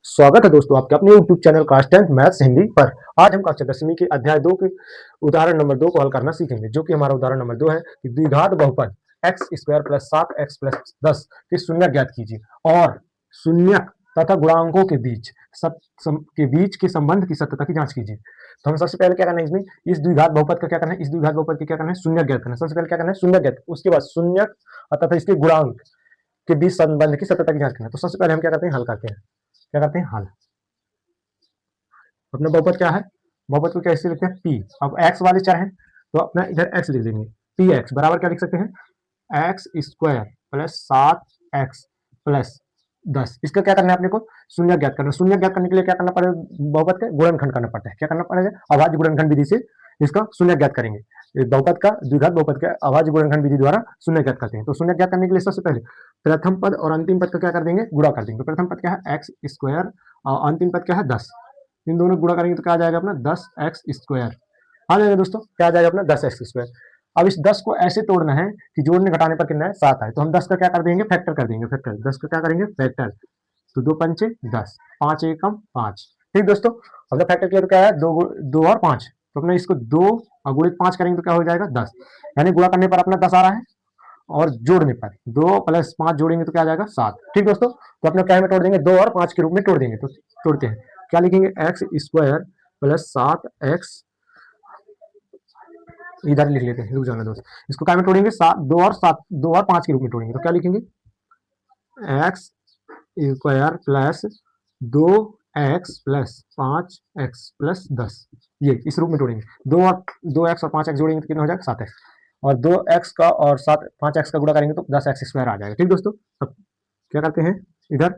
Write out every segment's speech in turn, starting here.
स्वागत है दोस्तों आपके अपने YouTube channel class 10th maths Hindi पर। आज हम कक्षा 10वीं के अध्याय 2 के उदाहरण नंबर 2 को हल करना सीखेंगे, जो कि हमारा उदाहरण नंबर 2 है कि द्विघात बहुपद x square plus 7x plus 10 के शून्य ज्ञात कीजिए और शून्यक तथा गुणांकों के बीच के संबंध की सत्यता की जांच कीजिए। तो हम सबसे पहले क्या करना है, इसमें इस द्विघात बहुपद का क्या करना है, इस द्विघात बहुपद के क्या करना है, शून्य ज्ञात करना है। सबसे पहले क्या करना है, शून्य ज्ञात, उसके बाद शून्यक तथा इसके गुणांक के बीच संबंध की सत्यता की जांच करना है। तो सबसे पहले हम क्या करते हैं, हल करते हैं। क्या करते हैं, हल। अपना बहुपद क्या है, बहुपद को कैसे लिखते हैं, पी। अब एक्स वाले चर हैं तो अपना इधर एक्स लिख देंगे। पी एक्स बराबर क्या लिख सकते हैं, x square plus 7x plus 10। इसका क्या करना है अपने को, शून्य ज्ञात करना। शून्य ज्ञात करने के लिए क्या करना पड़ेगा, बहुपद का गुणनखंड करना पड़ता है। क्या करना पड़ेगा, अभाज्य गुणनखंड विधि से इसका शून्य ज्ञात करेंगे। बहुपद का द्विघात बहुपद का अभाज्य गुणनखंड विधि द्वारा शून्य ज्ञात करते हैं। तो शून्य ज्ञात करने के लिए सबसे पहले प्रथम पद और अंतिम पद का क्या कर देंगे, गुणा कर देंगे। तो प्रथम पद क्या है, एक्स स्क्वायर, और अंतिम पद क्या है, 10। इन दोनों गुणा करेंगे तो क्या आ जाएगा अपना 10x स्क्वायर आ जाएगा दोस्तों। क्या आ जाएगा अपना 10x स्क्वायर। अब इस 10 को ऐसे तोड़ना है कि जोड़ने घटाने पर कितना है, 7 आए। तो हम 10 का क्या कर देंगे, फैक्टर कर देंगे। फैक्टर 10 का क्या करेंगे, फैक्टर। तो 2 पंचे 10, 5 एकम 5। ठीक दोस्तों, अब जब फैक्टर किया तो क्या है, 2 और 5। तो अपने इसको 2 और गुणित 5 करेंगे तो क्या हो जाएगा, 10। यानी गुणा करने पर अपना 10 आ रहा है और जोड़ने पर 2 प्लस 5 जोड़ेंगे तो क्या आ जाएगा, 7। ठीक दोस्तों, तो अपने क्या में तोड़ देंगे, 2 और 5 के रूप में तोड़ देंगे। तो तोड़ते हैं, क्या लिखेंगे, एक्स स्क्वायर प्लस 7x, इधर लिख लेते हैं, रुक जाना दोस्त। इसको क्या में तोड़ेंगे, 2 और 5 के रूप में तोड़ेंगे। तो क्या लिखेंगे, x square plus 2x plus 5x plus 10, ये इस रूप में तोड़ेंगे। 2x और 5x जोड़ेंगे तो कितना हो जाएगा, 7x। और 2x का और 5x का गुणा करेंगे तो 10x स्क्वायर आ जाएगा। ठीक दोस्तों, अब क्या करते हैं, इधर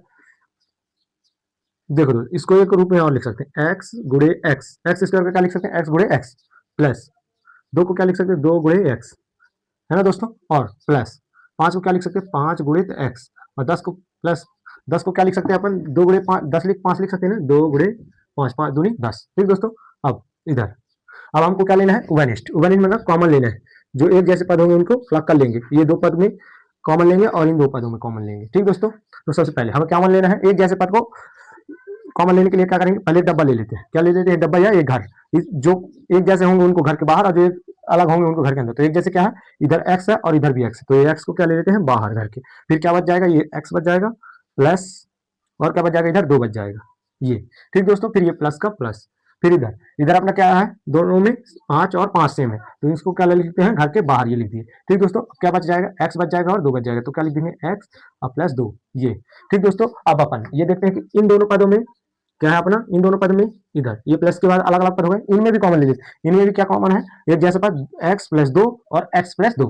देखो दोस्तों, इसको एक रूप में और लिख सकते हैं, एक्स गुड़े एक्स। एक्स स्क्वायर का क्या लिख सकते हैं, एक्स गुड़े एक्स प्लस 2 को क्या लिख सकते हैं, 2 गुड़े एक्स, है ना दोस्तों। और प्लस 5 को क्या लिख सकते हैं, 5 गुणित एक्स। और 10 को प्लस 10 को क्या लिख सकते हैं अपन, 2 गुणे 5, 5 लिख सकते हैं ना, 2 गुणे 5, 5 दूनी 10। ठीक दोस्तों, अब इधर अब हमको क्या लेना है, उभयनिष्ठ। उभयनिष्ठ मतलब कॉमन लेना है, जो एक जैसे पद होंगे उनको अलग कर लेंगे। ये 2 पद में कॉमन लेंगे और इन 2 पदों में कॉमन लेंगे। ठीक दोस्तों, तो सबसे पहले हमें कॉमन लेना है, एक जैसे पद को कॉमन लेने के लिए क्या करेंगे, पहले डब्बा ले लेते हैं। क्या ले लेते हैं, डब्बा या एक घर। जो एक जैसे होंगे उनको घर के बाहर, और जो एक अलग होंगे उनको घर के अंदर। तो एक जैसे क्या है, इधर एक्स है और इधर भी एक्स है, तो ये एक्स को क्या ले लेते हैं बाहर घर के। फिर क्या बच जाएगा, ये एक्स बच जाएगा प्लस, और क्या बच जाएगा, इधर 2 बच जाएगा ये। ठीक दोस्तों, फिर ये प्लस का प्लस। फिर इधर इधर अपना क्या है, दोनों में 5 और 5 सेम है, तो इसको क्या ले लिखते हैं, घर के बाहर ये लिख दिए। ठीक दोस्तों, क्या बच जाएगा, एक्स बच जाएगा और 2 बच जाएगा। तो क्या लिख देंगे, एक्स और प्लस 2 ये। ठीक दोस्तों, अब अपन ये देखते हैं कि इन दोनों पदों में क्या है अपना, इन दोनों पद में इधर ये प्लस के बाद अलग अलग पद हो गए, इनमें भी कॉमन ले लेते। इनमें भी क्या कॉमन है, एक जैसा पद एक्स प्लस 2 और एक्स प्लस 2।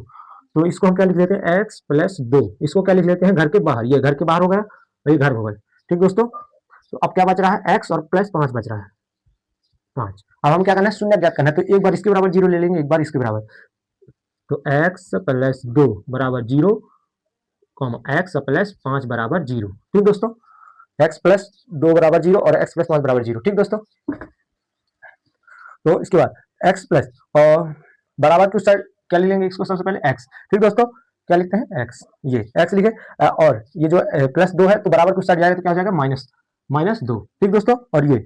तो इसको हम क्या लिख लेते हैं, एक्स प्लस 2। इसको क्या लिख लेते हैं, घर के बाहर। ये घर के बाहर हो गया और ये घर हो गया। ठीक दोस्तों, तो अब क्या बच रहा है, एक्स और प्लस 5 बच रहा है, 5। अब हम क्या करना है, शून्य ज्ञात करना है। तो एक बार इसके बराबर 0 ले लेंगे, एक बार इसके बराबर। तो एक्स प्लस 2 बराबर 0, एक्स प्लस 5 बराबर 0। ठीक दोस्तों, एक्स प्लस 2 बराबर 0 और एक्स प्लस 5 बराबर 0। ठीक दोस्तों, तो इसके बाद एक्स प्लस और बराबर की उस साइड क्या ले लेंगे, इसको सबसे पहले एक्स। ठीक दोस्तों, क्या लिखते हैं, एक्स, ये एक्स लिखे। और ये जो प्लस 2 है तो बराबर की उस साइड जाएगा तो क्या हो जाएगा, माइनस माइनस 2। ठीक दोस्तों, और ये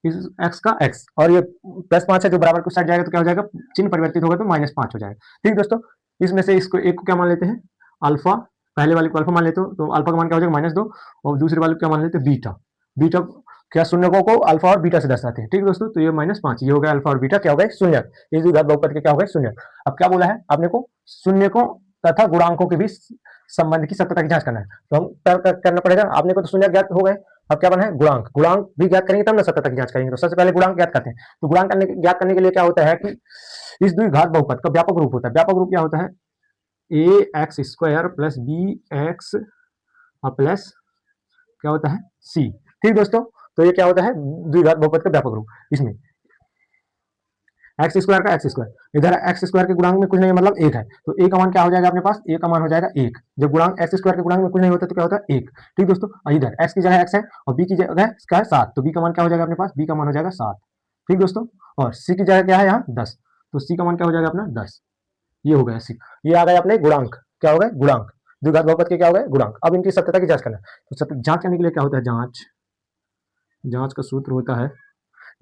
इस एक्स का एक्स, और ये प्लस 5 है जो बराबर की उस साइड जाएगा तो क्या हो जाएगा, चिन्ह परिवर्तित होगा तो -5 हो जाएगा। ठीक दोस्तों, इसमें से इसको एक को क्या मान लेते हैं, अल्फा। पहले वाले को अल्फा मान लेते हो तो अल्फा का मान क्या हो जाएगा, -2। और दूसरे वाले को क्या मान लेते हैं, बीटा। बीटा क्या, शून्यकों को अल्फा और बीटा से दर्शाते हैं। ठीक दोस्तों, तो ये -5 ये हो गया अल्फा और बीटा क्या हो गए, शून्य। ये द्विघात बहुपद के क्या हो गए, शून्य। अब क्या बोला है आपने को, शून्यकों तथा गुणांकों के बीच संबंध की सत्यता की जांच करना है। तो हम करना पड़ेगा, आपने को तो शून्य ज्ञात हो गए। अब क्या बना है, गुणांक। गुणांक भी ज्ञात करेंगे तब ना सत्यता की जांच करेंगे। तो सबसे पहले गुणांक ज्ञात करते हैं। तो गुणांक ज्ञात करने के लिए क्या होता है कि इस द्विघात बहुपद का व्यापक रूप होता है। व्यापक रूप क्या होता है, a x square plus b x plus क्या होता है, सी। ठीक दोस्तों, तो ये क्या होता है, द्विघात बहुपद का व्यापक रूप। इसमें एक्स स्क्वायर का एक्स स्क्वायर, इधर एक्स स्क्वायर के गुणांक में कुछ नहीं मतलब 1 है, तो ए का मान क्या हो जाएगा अपने पास, ए का मान हो जाएगा 1। जब गुणांक एक्स स्क्वायर के गुणांक में कुछ नहीं होता तो क्या होता है, 1। ठीक दोस्तों, और इधर एक्स की जगह एक्स है और बी की जगह इसका है 7, तो बी का मान क्या हो जाएगा अपने पास, बी का मान हो जाएगा 7। ठीक दोस्तों, और सी की जगह क्या है यहाँ 10, तो सी का मान क्या हो जाएगा अपना 10। ये हो गया सी। ये आ गए अपने गुणांक, क्या हो गए, गुणांक। द्विघात बहुपद के क्या हो गए, गुणांक। अब इनकी सत्यता की जांच करना है। तो जांच करने के लिए क्या होता है, जांच जांच का सूत्र होता है,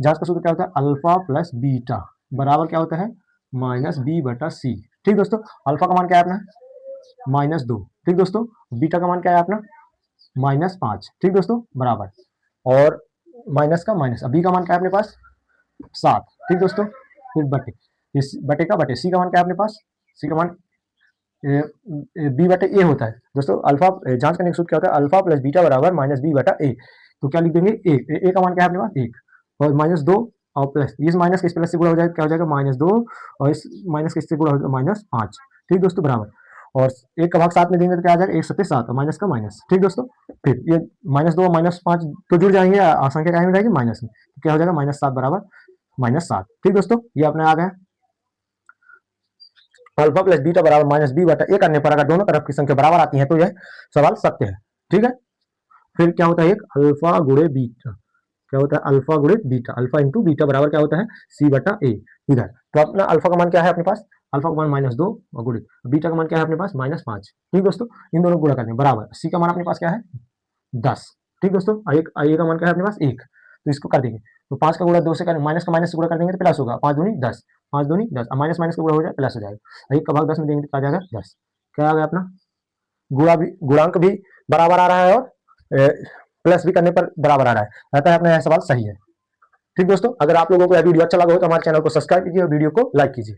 जांच का सूत्र क्या होता है, अल्फा प्लस बीटा बराबर क्या होता है, माइनस बी बटा सी। ठीक दोस्तों, अल्फा का मान क्या है अपना, -2। ठीक दोस्तों, बीटा का मान क्या है अपना, -5। ठीक दोस्तों, बराबर, और माइनस का माइनस, बी का मान क्या है अपने पास, 7। ठीक दोस्तों, फिर बटे, इस बटे का बटे, सी का मान क्या है अपने पास, सी का मान बी बटे ए होता है दोस्तों। अल्फा जांच करने का सूत्र क्या होता है, अल्फा प्लस बीटा बराबर माइनस बी बटा ए। तो क्या लिख देंगे, ए का मान क्या है अपने पास, 1, और -2 और प्लस, इस माइनस के इस प्लस से गुणा हो जाएगा, क्या हो जाएगा, -2, और इस माइनस के इससे गुणा हो जाएगा -5। ठीक दोस्तों, बराबर, और 1 का भाग 7 में देंगे तो क्या आ जाएगा, 1 7 7, माइनस का माइनस। ठीक दोस्तों, फिर ये -2 और -5 तो जुड़ जाएंगे, संख्या क्या में जाएगी, माइनस में, तो क्या हो जाएगा, -7 बराबर -7। ठीक दोस्तों, ये अपने आ गया अल्फा प्लस बीटा बराबर माइनस बी बटा ए करने पर अगर दोनों तरफ की संख्या बराबर आती है तो यह सवाल सत्य है। ठीक है, फिर क्या होता है, एक अल्फा गुणे बीटा, क्या होता है, अल्फा गुणे बीटा, अल्फा इंटू बीटा बराबर क्या होता है, सी बटा ए। इधर तो अपना अल्फा का मान क्या है अपने पास, अल्फा का मान -2 और गुणे बीटा का मान क्या है अपने पास, -5। ठीक दोस्तों, इन दोनों को गुणा करने बराबर, सी का मान अपने पास क्या है, 10। ठीक दोस्तों, एक ए का मान क्या है अपने पास, 1, तो इसको कर देंगे, तो 5 का गुणा 2 से करें, माइनस का माइनस से गुणा कर देंगे तो प्लस होगा, 5 दूनी 10, 5 दूनी 10, माइनस माइनस का गुणा हो जाए प्लस हो जाएगा, 1 का भाग 10 में देंगे तो क्या आ जाएगा, 10। क्या आ गया अपना, गुणांक भी बराबर आ रहा है, और प्लस भी करने पर बराबर आ रहा है, रहता है अपना यह सवाल सही है। ठीक दोस्तों, अगर आप लोगों को यह वीडियो अच्छा लगा हो तो हमारे चैनल को सब्सक्राइब कीजिए और वीडियो को लाइक कीजिए।